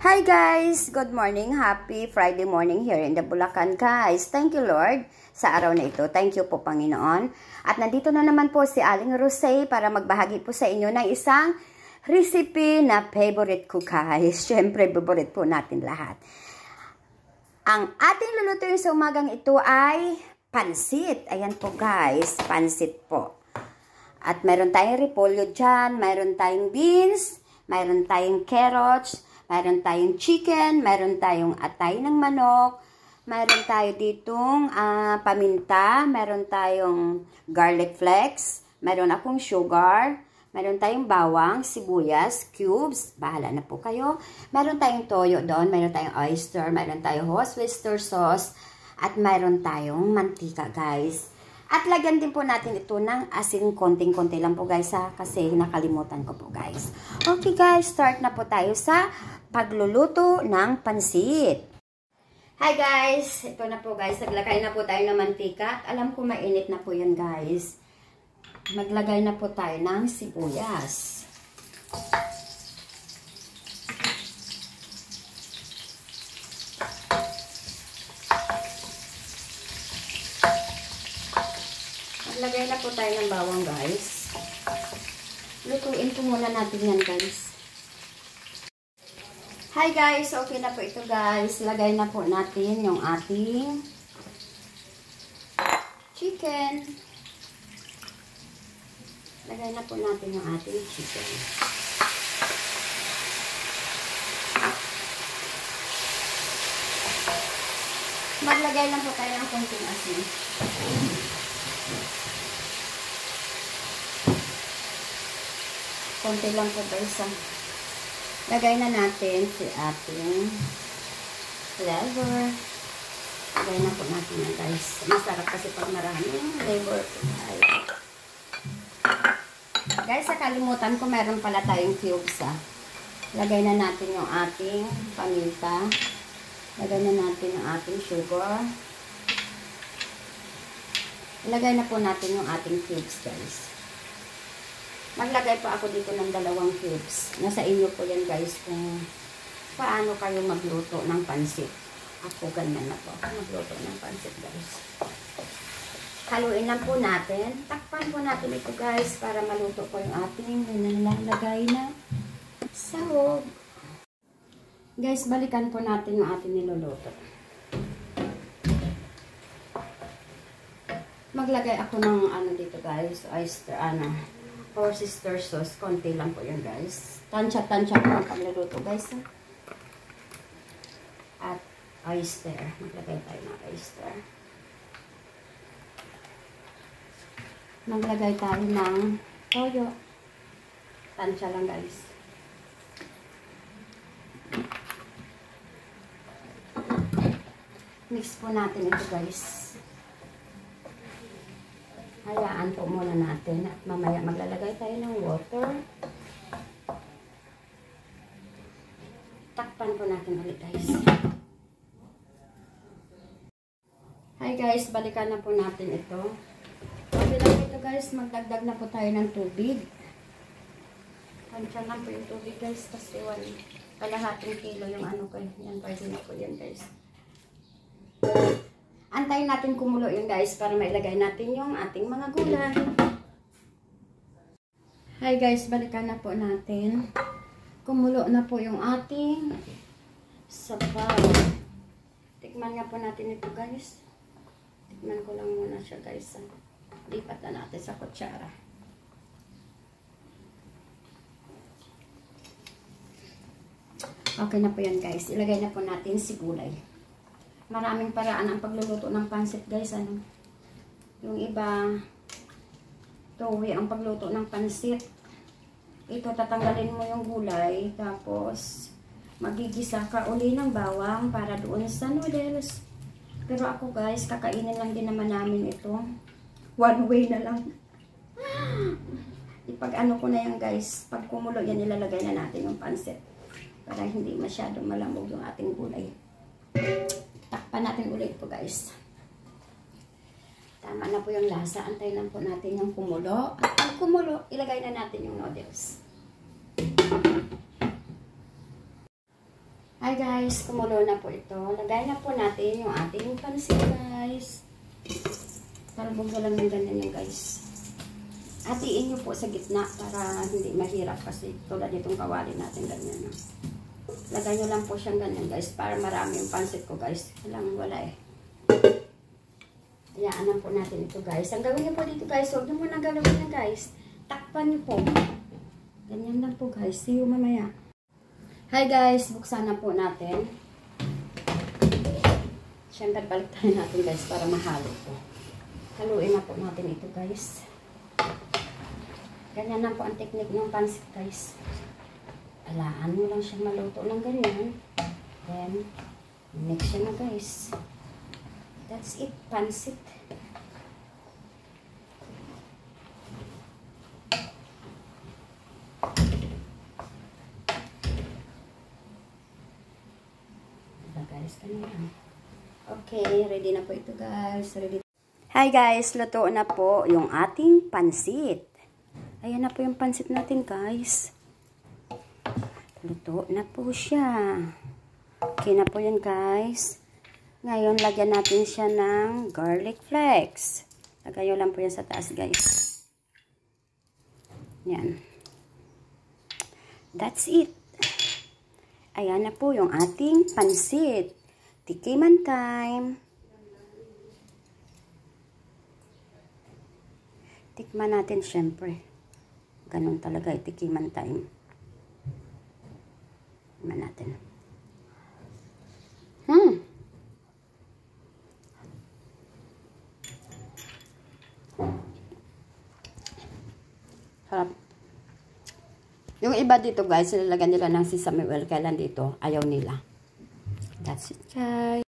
Hi guys! Good morning! Happy Friday morning here in the Bulacan guys. Thank you Lord sa araw na ito. Thank you po Panginoon. At nandito na naman po si Aling Rosé para magbahagi po sa inyo ng isang recipe na favorite ko guys. Siyempre, favorite po natin lahat. Ang ating lulutuin sa umagang ito ay pansit. Ayan po guys, pansit po. At mayroon tayong repolyo dyan, mayroon tayong beans, mayroon tayong carrots, mayroon tayong chicken, mayroon tayong atay ng manok, mayroon tayo ditong paminta, mayroon tayong garlic flakes, mayroon akong sugar, mayroon tayong bawang, sibuyas, cubes, bahala na po kayo. Mayroon tayong toyo doon, mayroon tayong oyster, mayroon tayong Worcester sauce, at mayroon tayong mantika guys. At lagyan din po natin ito ng asin, konting-konti lang po guys kasi nakalimutan ko po guys. Okay guys, start na po tayo sa pagluluto ng pansit. Hi guys, ito na po guys, naglagay na po tayo ng mantika. Alam ko mainit na po yan guys. Maglagay na po tayo ng sibuyas. Maglagay na po tayo ng bawang guys. Lutuin po muna natin yan guys. Hi guys, okay na po ito guys. Lagay na po natin yung ating chicken. Lagay na po natin yung ating chicken. Maglagay lang po tayo ng konting asin. Konti lang po guys. Lagay na natin si ating flavor. Lagay na po natin yan guys. Masarap kasi pag maraming flavor po tayo. Guys, nakalimutan ko meron pala tayong cubes Lagay na natin yung ating paminta. Lagay na natin yung ating sugar. Lagay na po natin yung ating cubes guys. Maglagay po ako dito ng 2 cubes. Nasa inyo po yan guys kung paano kayo magluto ng pansit. Ako ganyan na po. Magluto ng pansit guys. Haluin lang po natin. Takpan po natin ito guys para maluto po yung ating nilalagay na sahog. Guys, balikan po natin yung ating niluluto. Maglagay ako ng dito guys. Oyster, Worcester sauce. Konti lang po yun guys. Tansya-tansya po ang pagluluto guys. At oyster. Maglagay tayo ng oyster. Maglagay tayo ng toyo. Tansya lang guys. Mix po natin ito guys. Hayaan po muna natin at mamaya maglalagay tayo ng water. Takpan po natin ulit guys. Hi guys, balikan na po natin ito. Okay lang ito guys, magdagdag na po tayo ng tubig. Tansya lang po yung tubig guys kasi kalahating kilo yung ko. Yan, pwede na po yan guys. Antayin natin kumulo yun guys para mailagay natin yung ating mga gulay. Hi guys, balikan na po natin. Kumulo na po yung ating sabaw. Tikman nga po natin ito guys. Tikman ko lang muna siya guys. Lipat na natin sa kutsara. Okay na po yan guys. Ilagay na po natin si gulay. Maraming paraan ang pagluluto ng pansit guys. Yung iba, towi ang pagluto ng pansit. Ito, tatanggalin mo yung gulay. Tapos, magigisa ka uli ng bawang para doon sa noodles. Pero ako guys, kakainin lang din naman namin ito. One way na lang. Ipag ko na yan guys. Pag kumulo yan, ilalagay na natin yung pansit. Para hindi masyadong malamog yung ating gulay. Takpan natin ulit po guys. Tama na po yung lasa. Antayin lang po natin yung kumulo. At pag kumulo, ilagay na natin yung noodles. Hi guys, kumulo na po ito. Lagay na po natin yung ating pansit guys. Talbog na lang ng ganyan yan guys. Hatiin nyo po sa gitna para hindi mahirap kasi tulad itong kawali natin ganyan. No? Lagay nyo lang po siyang ganyan guys para marami yung pansit ko guys. Wala eh. Hayaan lang po natin ito guys. Ang gawin nyo po dito guys, huwag nyo muna galawin na guys. Takpan nyo po. Ganyan lang po guys. See you mamaya. Hi guys, buksan na po natin. Siyempre balik tayo natin guys para mahalo po. Haluin na po natin ito guys. Ganyan na po ang technique ng pansit guys. Alaan mo lang siyang maluto ng ganyan. Then, mix siya na guys. That's it, pansit. Guys, kanina. Okay, ready na po ito guys. Ready. Hi guys, luto na po yung ating pansit. Ayan na po yung pansit natin guys. Luto na po siya. Okay na po yun guys. Ngayon, lagyan natin siya ng garlic flakes. Lagayo lang po yan sa taas guys. Yan. That's it. Ayan na po yung ating pansit. Tikiman time. Tikman natin syempre. Ganun talaga, tikiman time. Tikman natin. Sarap. Yung iba dito guys, nilalagyan nila ng sesame oil. Kailan dito, ayaw nila. That's it guys.